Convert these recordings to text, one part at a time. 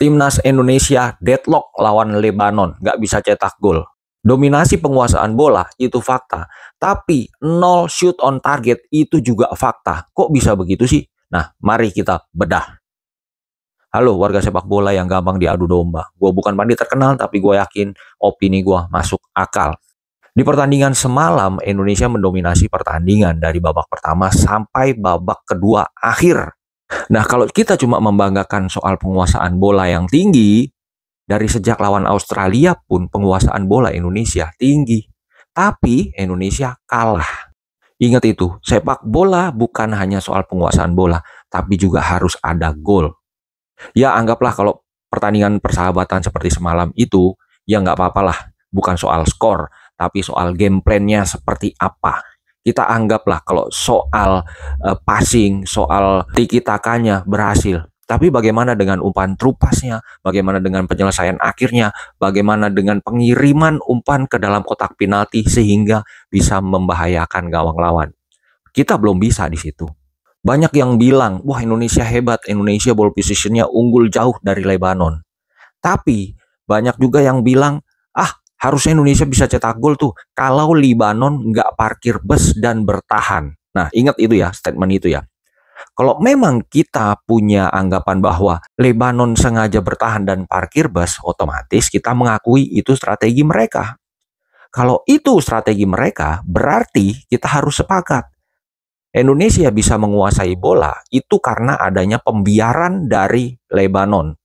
Timnas Indonesia deadlock lawan Lebanon, nggak bisa cetak gol. Dominasi penguasaan bola itu fakta, tapi 0 shoot on target itu juga fakta. Kok bisa begitu sih? Nah, mari kita bedah. Halo warga sepak bola yang gampang diadu domba. Gue bukan pandit terkenal, tapi gue yakin opini gue masuk akal. Di pertandingan semalam, Indonesia mendominasi pertandingan dari babak pertama sampai babak kedua akhir. Nah, kalau kita cuma membanggakan soal penguasaan bola yang tinggi, dari sejak lawan Australia pun penguasaan bola Indonesia tinggi. Tapi Indonesia kalah. Ingat itu, sepak bola bukan hanya soal penguasaan bola, tapi juga harus ada gol. Ya, anggaplah kalau pertandingan persahabatan seperti semalam itu, ya nggak apa-apa lah. Bukan soal skor, tapi soal game plan-nya seperti apa. Kita anggaplah kalau soal passing, soal tiki-takanya berhasil. Tapi bagaimana dengan umpan true pass-nya? Bagaimana dengan penyelesaian akhirnya? Bagaimana dengan pengiriman umpan ke dalam kotak penalti sehingga bisa membahayakan gawang lawan? Kita belum bisa di situ. Banyak yang bilang, wah Indonesia hebat, Indonesia ball position-nya unggul jauh dari Lebanon. Tapi banyak juga yang bilang, harusnya Indonesia bisa cetak gol tuh kalau Lebanon nggak parkir bus dan bertahan. Nah, ingat itu ya, statement itu ya. Kalau memang kita punya anggapan bahwa Lebanon sengaja bertahan dan parkir bus, otomatis kita mengakui itu strategi mereka. Kalau itu strategi mereka, berarti kita harus sepakat. Indonesia bisa menguasai bola itu karena adanya pembiaran dari Lebanon.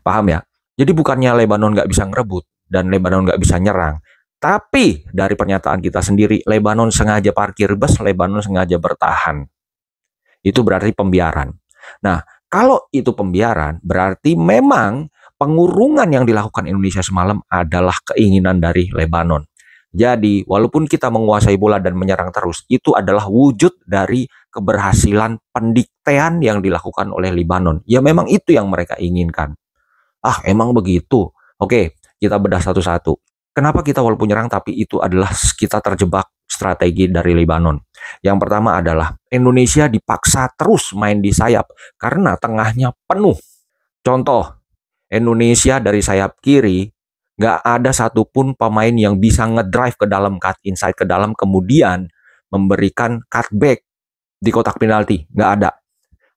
Paham ya? Jadi bukannya Lebanon nggak bisa ngerebut dan Lebanon nggak bisa nyerang. Tapi dari pernyataan kita sendiri, Lebanon sengaja parkir bus, Lebanon sengaja bertahan. Itu berarti pembiaran. Nah, kalau itu pembiaran, berarti memang pengurungan yang dilakukan Indonesia semalam adalah keinginan dari Lebanon. Jadi, walaupun kita menguasai bola dan menyerang terus, itu adalah wujud dari keberhasilan pendiktean yang dilakukan oleh Lebanon. Ya memang itu yang mereka inginkan. Emang begitu. Oke, kita bedah satu-satu. Kenapa kita walaupun nyerang tapi itu adalah kita terjebak strategi dari Lebanon? Yang pertama adalah Indonesia dipaksa terus main di sayap karena tengahnya penuh. Contoh, Indonesia dari sayap kiri nggak ada satupun pemain yang bisa ngedrive ke dalam, cut inside ke dalam, kemudian memberikan cutback di kotak penalti. Nggak ada.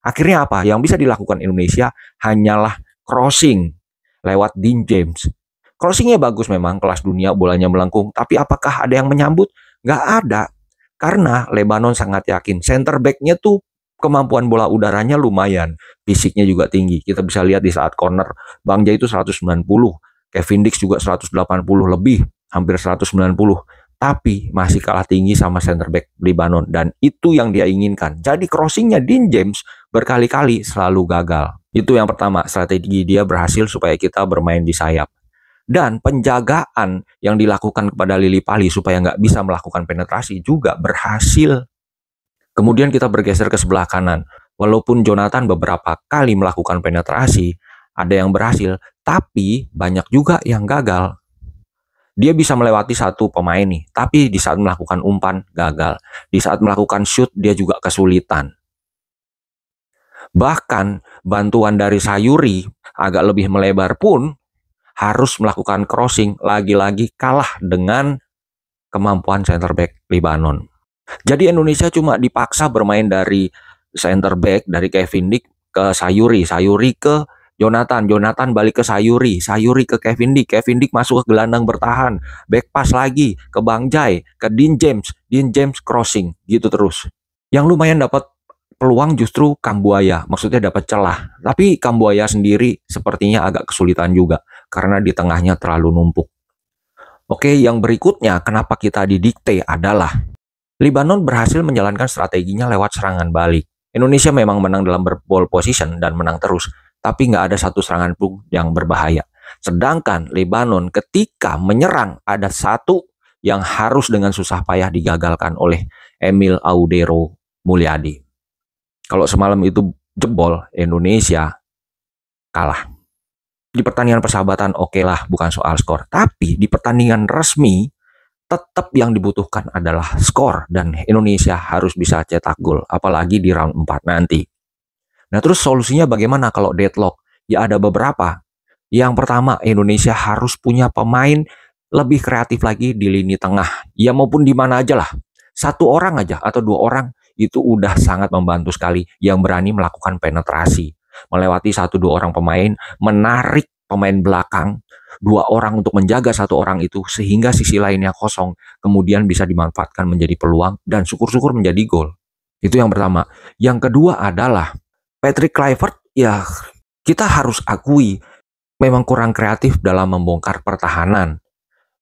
Akhirnya apa? Yang bisa dilakukan Indonesia hanyalah crossing lewat Dean James. Crossingnya bagus memang, kelas dunia, bolanya melengkung. Tapi apakah ada yang menyambut? Nggak ada. Karena Lebanon sangat yakin. Center back-nya tuh kemampuan bola udaranya lumayan. Fisiknya juga tinggi. Kita bisa lihat di saat corner, Bang Jai itu 190. Kevin Dix juga 180 lebih. Hampir 190. Tapi masih kalah tinggi sama center back Lebanon. Dan itu yang dia inginkan. Jadi crossingnya Dean James berkali-kali selalu gagal. Itu yang pertama, strategi dia berhasil supaya kita bermain di sayap. Dan penjagaan yang dilakukan kepada Lili Pali supaya nggak bisa melakukan penetrasi juga berhasil. Kemudian kita bergeser ke sebelah kanan. Walaupun Jonathan beberapa kali melakukan penetrasi, ada yang berhasil, tapi banyak juga yang gagal. Dia bisa melewati satu pemain nih, tapi di saat melakukan umpan gagal. Di saat melakukan shoot dia juga kesulitan. Bahkan bantuan dari Sayuri agak lebih melebar pun harus melakukan crossing, lagi-lagi kalah dengan kemampuan center back Lebanon. Jadi Indonesia cuma dipaksa bermain dari center back, dari Kevin Dix ke Sayuri, Sayuri ke Jonathan, Jonathan balik ke Sayuri, Sayuri ke Kevin Dix, Kevin Dix masuk ke gelandang bertahan, back pass lagi ke Bang Jai, ke Dean James crossing, gitu terus. Yang lumayan dapat peluang justru Kambuaya, maksudnya dapat celah. Tapi Kambuaya sendiri sepertinya agak kesulitan juga karena di tengahnya terlalu numpuk. Oke, yang berikutnya kenapa kita didikte adalah Lebanon berhasil menjalankan strateginya lewat serangan balik. Indonesia memang menang dalam ball position dan menang terus, tapi nggak ada satu serangan pun yang berbahaya. Sedangkan Lebanon ketika menyerang ada satu yang harus dengan susah payah digagalkan oleh Emil Audero Mulyadi. Kalau semalam itu jebol, Indonesia kalah. Di pertandingan persahabatan oke lah, bukan soal skor. Tapi di pertandingan resmi, tetap yang dibutuhkan adalah skor. Dan Indonesia harus bisa cetak gol, apalagi di round 4 nanti. Nah terus solusinya bagaimana kalau deadlock? Ya ada beberapa. Yang pertama, Indonesia harus punya pemain lebih kreatif lagi di lini tengah. Ya maupun di mana aja lah. Satu orang aja atau dua orang itu udah sangat membantu sekali yang berani melakukan penetrasi. Melewati satu dua orang pemain, menarik pemain belakang, dua orang untuk menjaga satu orang itu sehingga sisi lainnya kosong, kemudian bisa dimanfaatkan menjadi peluang dan syukur-syukur menjadi gol. Itu yang pertama. Yang kedua adalah Patrick Kluivert, ya kita harus akui memang kurang kreatif dalam membongkar pertahanan.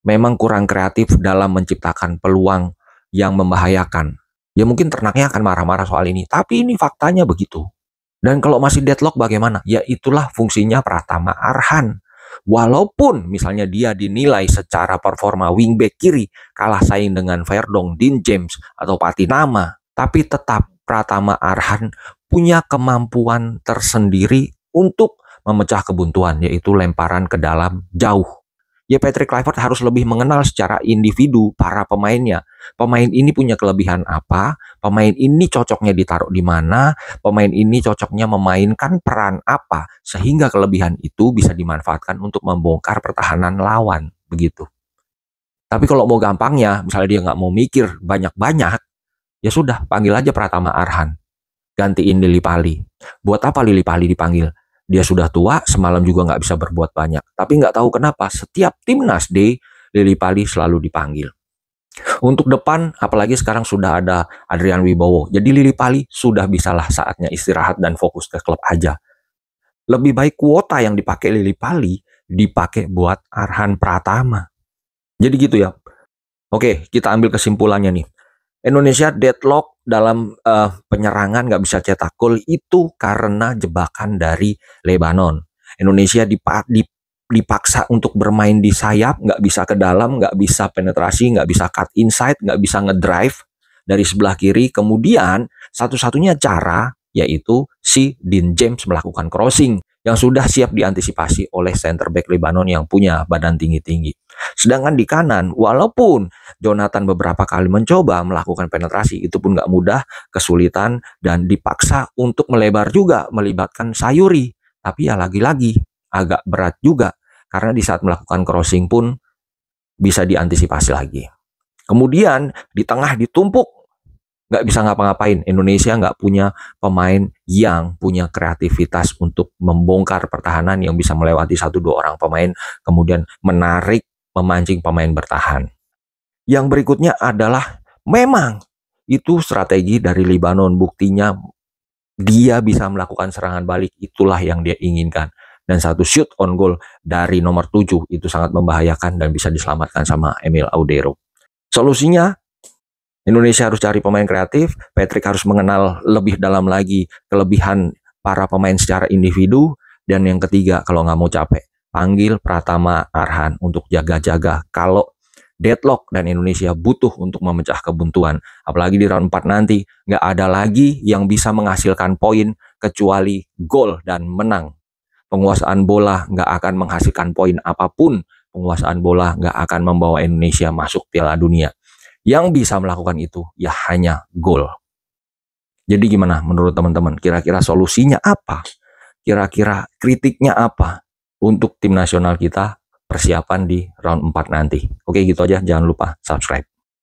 Memang kurang kreatif dalam menciptakan peluang yang membahayakan. Ya mungkin ternaknya akan marah-marah soal ini, tapi ini faktanya begitu. Dan kalau masih deadlock bagaimana? Ya itulah fungsinya Pratama Arhan. Walaupun misalnya dia dinilai secara performa wingback kiri kalah saing dengan Verdong, Dean James, atau Patinama, tapi tetap Pratama Arhan punya kemampuan tersendiri untuk memecah kebuntuan, yaitu lemparan ke dalam jauh. Ya Patrick Kluivert harus lebih mengenal secara individu para pemainnya. Pemain ini punya kelebihan apa, pemain ini cocoknya ditaruh di mana, pemain ini cocoknya memainkan peran apa, sehingga kelebihan itu bisa dimanfaatkan untuk membongkar pertahanan lawan, begitu. Tapi kalau mau gampangnya, misalnya dia nggak mau mikir banyak-banyak, ya sudah, panggil aja Pratama Arhan. Gantiin Lily Pali. Buat apa Lily Pali dipanggil? Dia sudah tua, semalam juga nggak bisa berbuat banyak. Tapi nggak tahu kenapa, setiap timnas day, Lily Pali selalu dipanggil. Untuk depan, apalagi sekarang sudah ada Adrian Wibowo. Jadi Lily Pali sudah bisalah saatnya istirahat dan fokus ke klub aja. Lebih baik kuota yang dipakai Lily Pali, dipakai buat Arhan Pratama. Jadi gitu ya. Oke, kita ambil kesimpulannya nih. Indonesia deadlock dalam penyerangan, nggak bisa cetak gol itu karena jebakan dari Lebanon. Indonesia dipaksa untuk bermain di sayap, nggak bisa ke dalam, nggak bisa penetrasi, nggak bisa cut inside, nggak bisa ngedrive dari sebelah kiri. Kemudian satu-satunya cara yaitu si Dean James melakukan crossing yang sudah siap diantisipasi oleh center back Lebanon yang punya badan tinggi-tinggi. Sedangkan di kanan, walaupun Jonathan beberapa kali mencoba melakukan penetrasi, itu pun nggak mudah, kesulitan, dan dipaksa untuk melebar juga, melibatkan Sayuri. Tapi ya lagi-lagi, agak berat juga, karena di saat melakukan crossing pun bisa diantisipasi lagi. Kemudian, di tengah ditumpuk, nggak bisa ngapa-ngapain. Indonesia nggak punya pemain yang punya kreativitas untuk membongkar pertahanan yang bisa melewati satu dua orang pemain, kemudian menarik, memancing pemain bertahan. Yang berikutnya adalah memang itu strategi dari Lebanon. Buktinya dia bisa melakukan serangan balik, itulah yang dia inginkan. Dan satu shoot on goal dari nomor 7 itu sangat membahayakan dan bisa diselamatkan sama Emil Audero. Solusinya, Indonesia harus cari pemain kreatif, Patrick harus mengenal lebih dalam lagi kelebihan para pemain secara individu, dan yang ketiga, kalau nggak mau capek, panggil Pratama Arhan untuk jaga-jaga kalau deadlock dan Indonesia butuh untuk memecah kebuntuan. Apalagi di round 4 nanti, nggak ada lagi yang bisa menghasilkan poin kecuali gol dan menang. Penguasaan bola nggak akan menghasilkan poin apapun, penguasaan bola nggak akan membawa Indonesia masuk Piala Dunia. Yang bisa melakukan itu ya hanya gol. Jadi gimana menurut teman-teman? Kira-kira solusinya apa? Kira-kira kritiknya apa untuk tim nasional kita persiapan di round 4 nanti? Oke, gitu aja. Jangan lupa subscribe.